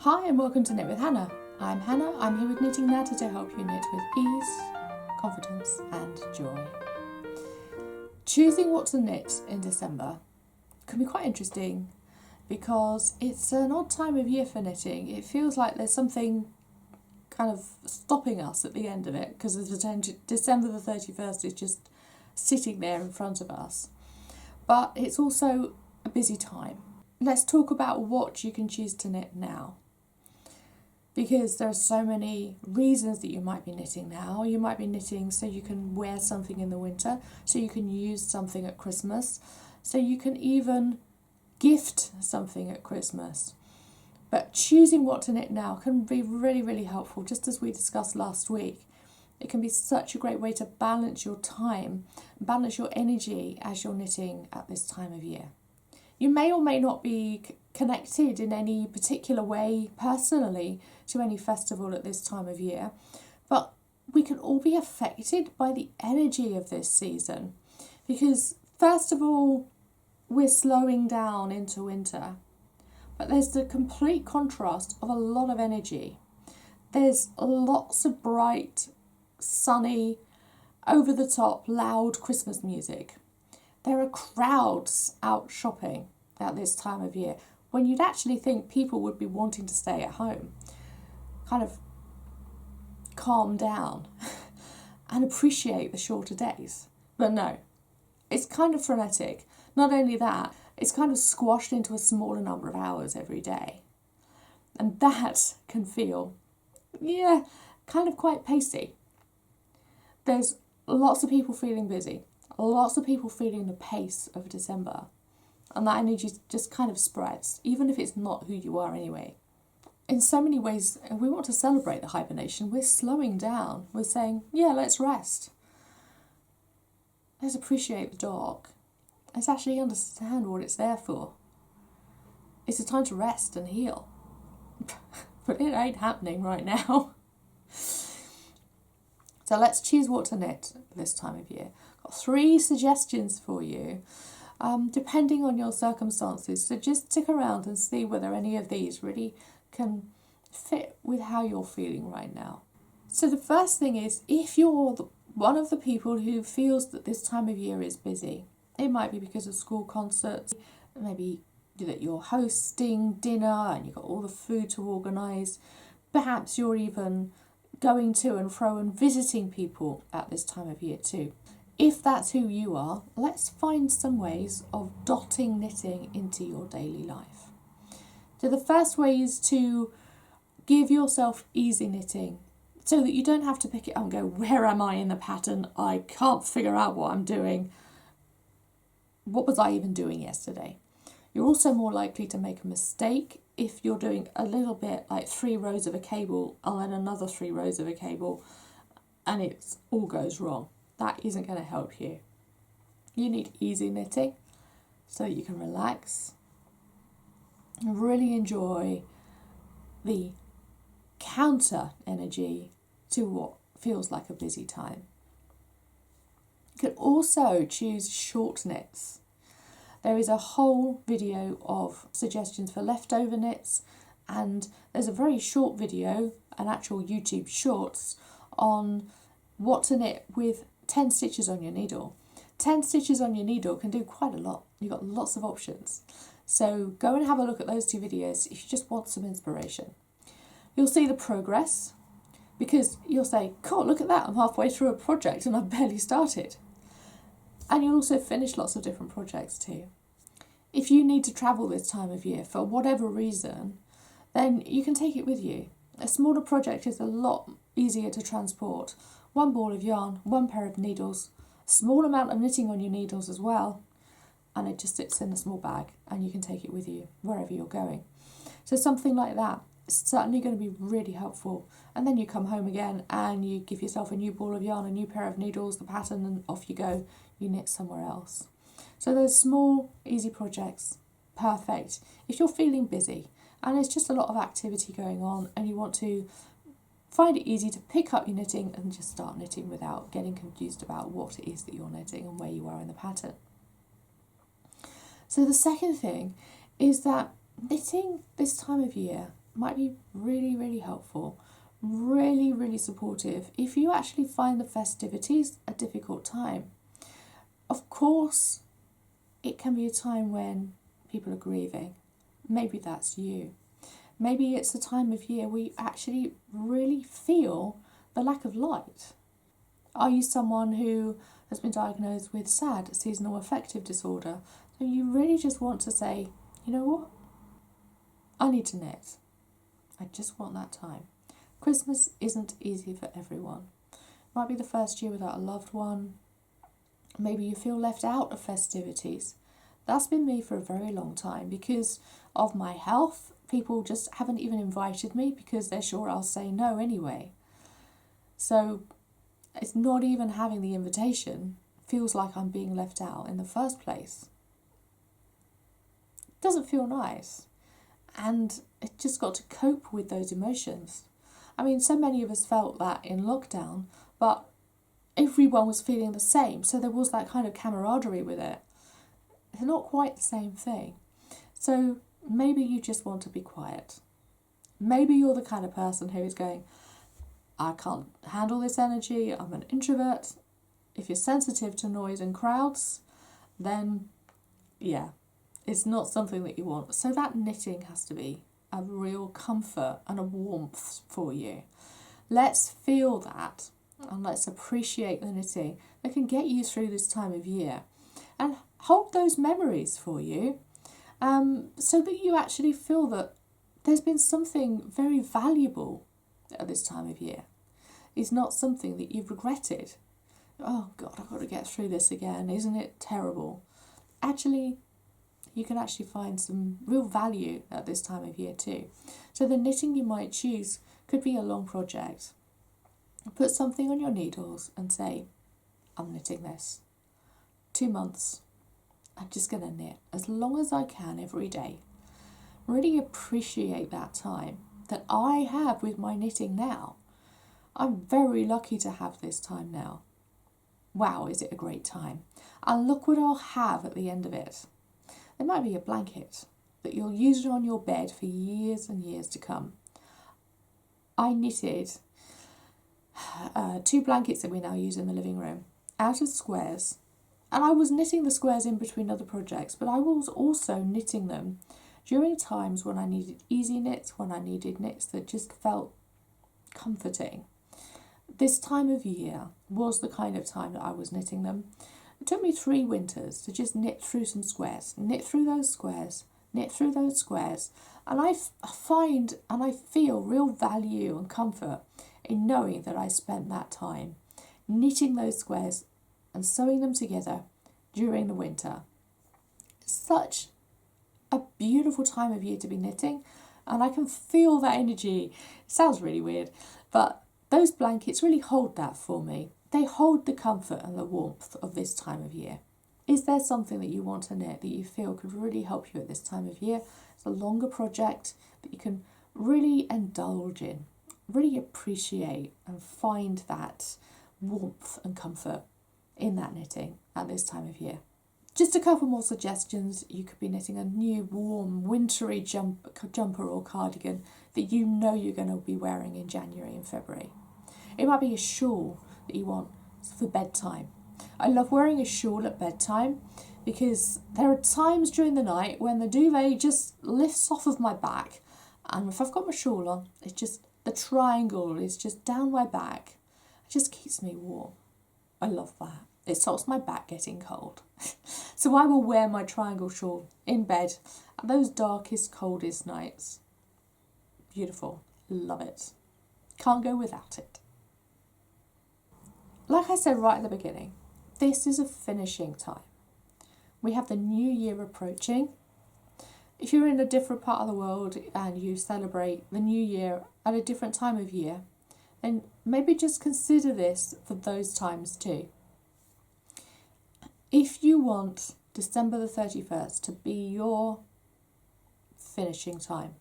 Hi and welcome to Knit with Hannah. I'm Hannah, I'm here with Knitting Natter to help you knit with ease, confidence and joy. Choosing what to knit in December can be quite interesting because it's an odd time of year for knitting. It feels like there's something kind of stopping us at the end of it because December the 31st is just sitting there in front of us. But it's also a busy time. Let's talk about what you can choose to knit now. Because there are so many reasons that you might be knitting now. You might be knitting so you can wear something in the winter, so you can use something at Christmas, so you can even gift something at Christmas. But choosing what to knit now can be really, really helpful, just as we discussed last week. It can be such a great way to balance your time, balance your energy as you're knitting at this time of year. You may or may not be connected in any particular way personally to any festival at this time of year, but we can all be affected by the energy of this season because first of all, we're slowing down into winter, but there's the complete contrast of a lot of energy. There's lots of bright, sunny, over the top, loud Christmas music. There are crowds out shopping at this time of year when you'd actually think people would be wanting to stay at home, kind of calm down and appreciate the shorter days. But no, it's kind of frenetic. Not only that, it's kind of squashed into a smaller number of hours every day. And that can feel, kind of quite pacey. There's lots of people feeling busy. Lots of people feeling the pace of December, and that energy just kind of spreads, even if it's not who you are anyway. In so many ways, we want to celebrate the hibernation. We're slowing down. We're saying, let's rest. Let's appreciate the dog. Let's actually understand what it's there for. It's a time to rest and heal. But it ain't happening right now. So let's choose what to knit this time of year. Got 3 suggestions for you, depending on your circumstances. So just stick around and see whether any of these really can fit with how you're feeling right now. So the first thing is, if you're one of the people who feels that this time of year is busy, it might be because of school concerts, maybe that you're hosting dinner and you've got all the food to organise. Perhaps you're even going to and fro and visiting people at this time of year too. If that's who you are, let's find some ways of dotting knitting into your daily life. So the first way is to give yourself easy knitting so that you don't have to pick it up and go, where am I in the pattern? I can't figure out what I'm doing. What was I even doing yesterday? You're also more likely to make a mistake if you're doing a little bit like 3 rows of a cable and then another 3 rows of a cable and it all goes wrong. That isn't going to help you. You need easy knitting so you can relax and really enjoy the counter energy to what feels like a busy time. You can also choose short knits. There is a whole video of suggestions for leftover knits, and there's a very short video, an actual YouTube shorts, on what to knit with 10 stitches on your needle. 10 stitches on your needle can do quite a lot. You've got lots of options. So go and have a look at those 2 videos if you just want some inspiration. You'll see the progress, because you'll say, cool, look at that, I'm halfway through a project and I've barely started. And you'll also finish lots of different projects too. If you need to travel this time of year for whatever reason, then you can take it with you. A smaller project is a lot easier to transport. 1 ball of yarn, 1 pair of needles, a small amount of knitting on your needles as well, and it just sits in a small bag and you can take it with you wherever you're going. So something like that is certainly going to be really helpful. And then you come home again and you give yourself a new ball of yarn, a new pair of needles, the pattern, and off you go. You knit somewhere else. So those small, easy projects, perfect. If you're feeling busy and there's just a lot of activity going on and you want to find it easy to pick up your knitting and just start knitting without getting confused about what it is that you're knitting and where you are in the pattern. So the second thing is that knitting this time of year might be really, really helpful, really, really supportive if you actually find the festivities a difficult time. Of course, it can be a time when people are grieving. Maybe that's you. Maybe it's a time of year where you actually really feel the lack of light. Are you someone who has been diagnosed with SAD, seasonal affective disorder? So you really just want to say, you know what? I need to knit. I just want that time. Christmas isn't easy for everyone. Might be the first year without a loved one. Maybe you feel left out of festivities. That's been me for a very long time because of my health. People just haven't even invited me because they're sure I'll say no anyway. So it's not even having the invitation feels like I'm being left out in the first place. It doesn't feel nice. And it just got to cope with those emotions. I mean, so many of us felt that in lockdown, but everyone was feeling the same, so there was that kind of camaraderie with it. It's not quite the same thing. So maybe you just want to be quiet. Maybe you're the kind of person who is going, I can't handle this energy, I'm an introvert. If you're sensitive to noise and crowds, then yeah, it's not something that you want. So that knitting has to be a real comfort and a warmth for you. Let's feel that and let's appreciate the knitting that can get you through this time of year and hold those memories for you, so that you actually feel that there's been something very valuable at this time of year. It's not something that you've regretted. Oh God, I've got to get through this again. Isn't it terrible? Actually, you can actually find some real value at this time of year too. So the knitting you might choose could be a long project. Put something on your needles and say, I'm knitting this. 2 months. I'm just going to knit as long as I can every day. Really appreciate that time that I have with my knitting now. I'm very lucky to have this time now. Wow, is it a great time. And look what I'll have at the end of it. There might be a blanket that you'll use on your bed for years and years to come. I knitted 2 blankets that we now use in the living room out of squares. And I was knitting the squares in between other projects, but I was also knitting them during times when I needed easy knits, when I needed knits that just felt comforting. This time of year was the kind of time that I was knitting them. It took me 3 winters to just knit through some squares, knit through those squares, knit through those squares, and I find and I feel real value and comfort in knowing that I spent that time knitting those squares and sewing them together during the winter. Such a beautiful time of year to be knitting, and I can feel that energy. It sounds really weird, but those blankets really hold that for me. They hold the comfort and the warmth of this time of year. Is there something that you want to knit that you feel could really help you at this time of year? It's a longer project that you can really indulge in, really appreciate and find that warmth and comfort in that knitting at this time of year. Just a couple more suggestions. You could be knitting a new warm wintry jumper or cardigan that you know you're going to be wearing in January and February. It might be a shawl that you want for bedtime. I love wearing a shawl at bedtime because there are times during the night when the duvet just lifts off of my back, and if I've got my shawl on, it's just the triangle is just down my back. It just keeps me warm. I love that. It stops my back getting cold. So I will wear my triangle shawl in bed at those darkest, coldest nights. Beautiful. Love it. Can't go without it. Like I said right at the beginning, this is a finishing time. We have the new year approaching. If you're in a different part of the world and you celebrate the new year at a different time of year, then maybe just consider this for those times too. If you want December the 31st to be your finishing time,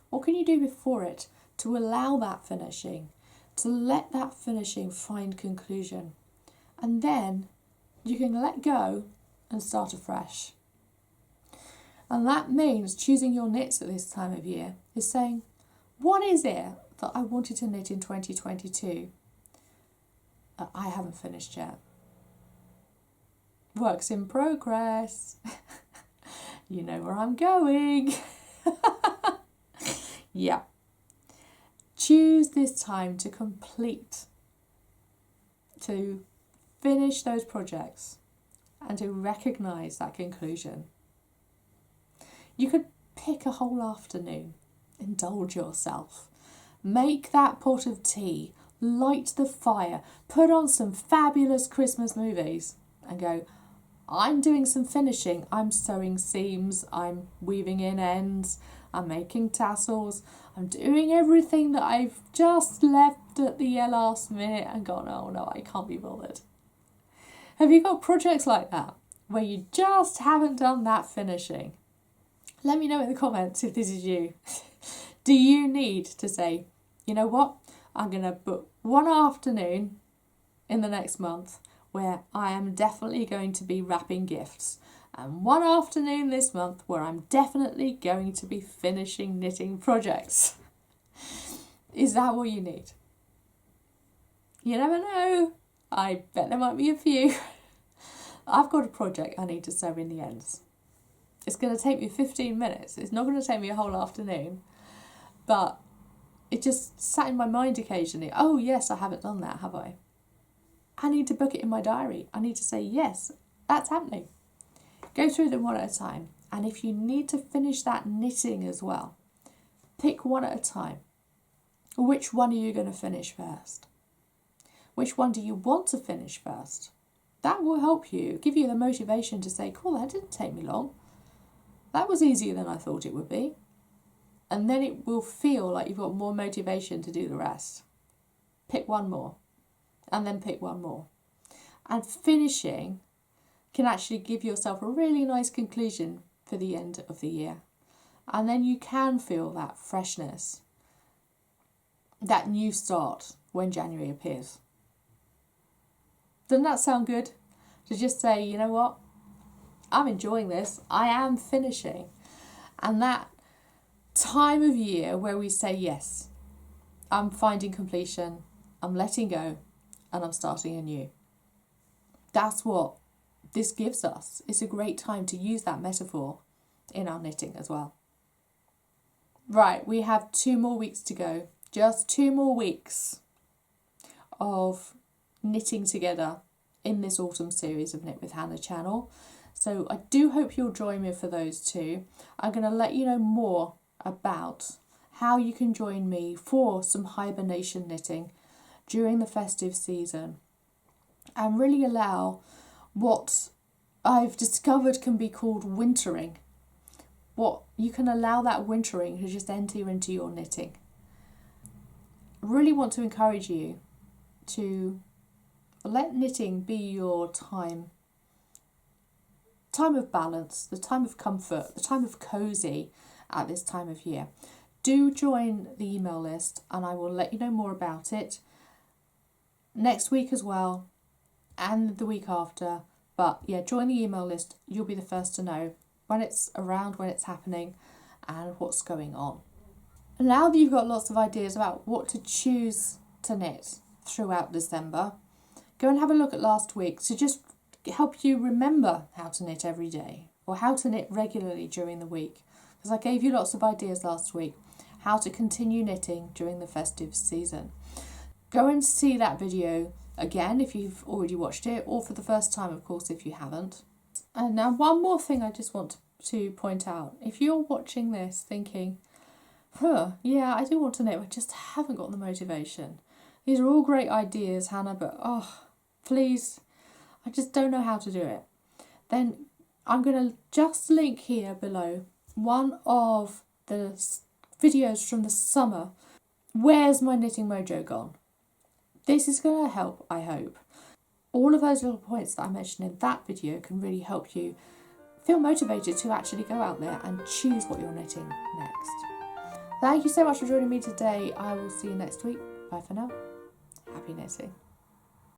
what can you do before it to allow that finishing, to let that finishing find conclusion? And then you can let go and start afresh. And that means choosing your knits at this time of year is saying, What is it that I wanted to knit in 2022 that I haven't finished yet? Works in progress. You know where I'm going. Yeah. Choose this time to complete, to finish those projects and to recognise that conclusion. You could pick a whole afternoon, indulge yourself, make that pot of tea, light the fire, put on some fabulous Christmas movies and go, I'm doing some finishing, I'm sewing seams, I'm weaving in ends, I'm making tassels, I'm doing everything that I've just left at the last minute and gone, oh no, I can't be bothered. Have you got projects like that where you just haven't done that finishing? Let me know in the comments if this is you. Do you need to say, you know what, I'm going to book one afternoon in the next month where I am definitely going to be wrapping gifts, and one afternoon this month where I'm definitely going to be finishing knitting projects? Is that what you need? You never know. I bet there might be a few. I've got a project I need to sew in the ends. It's going to take me 15 minutes. It's not going to take me a whole afternoon. But it just sat in my mind occasionally. Oh yes, I haven't done that, have I? I need to book it in my diary. I need to say, yes, that's happening. Go through them one at a time. And if you need to finish that knitting as well, pick one at a time. Which one are you going to finish first? Which one do you want to finish first? That will help you, give you the motivation to say, cool, that didn't take me long. That was easier than I thought it would be. And then it will feel like you've got more motivation to do the rest. Pick one more. And then pick one more. And finishing can actually give yourself a really nice conclusion for the end of the year. And then you can feel that freshness, that new start when January appears. Doesn't that sound good? To just say, you know what, I'm enjoying this, I am finishing. And that time of year where we say, yes, I'm finding completion, I'm letting go, and I'm starting anew. That's what this gives us. It's a great time to use that metaphor in our knitting as well. Right, we have 2 more weeks to go. Just 2 more weeks of knitting together in this autumn series of Knit with Hannah channel. So I do hope you'll join me for those 2. I'm going to let you know more about how you can join me for some hibernation knitting during the festive season and really allow what I've discovered can be called wintering. What you can allow that wintering to just enter into your knitting. I really want to encourage you to let knitting be your time of balance, the time of comfort, the time of cosy at this time of year. Do join the email list and I will let you know more about it next week as well and the week after. But yeah, join the email list. You'll be the first to know when it's around, when it's happening and what's going on. And now that you've got lots of ideas about what to choose to knit throughout December, go and have a look at last week to just help you remember how to knit every day or how to knit regularly during the week. Because I gave you lots of ideas last week how to continue knitting during the festive season. Go and see that video again if you've already watched it, or for the first time, of course, if you haven't. And now one more thing I just want to point out. If you're watching this thinking, yeah, I do want to knit, I just haven't got the motivation. These are all great ideas, Hannah, but please, I just don't know how to do it. Then I'm going to just link here below one of the videos from the summer. Where's my knitting mojo gone? This is going to help, I hope. All of those little points that I mentioned in that video can really help you feel motivated to actually go out there and choose what you're knitting next. Thank you so much for joining me today. I will see you next week. Bye for now. Happy knitting.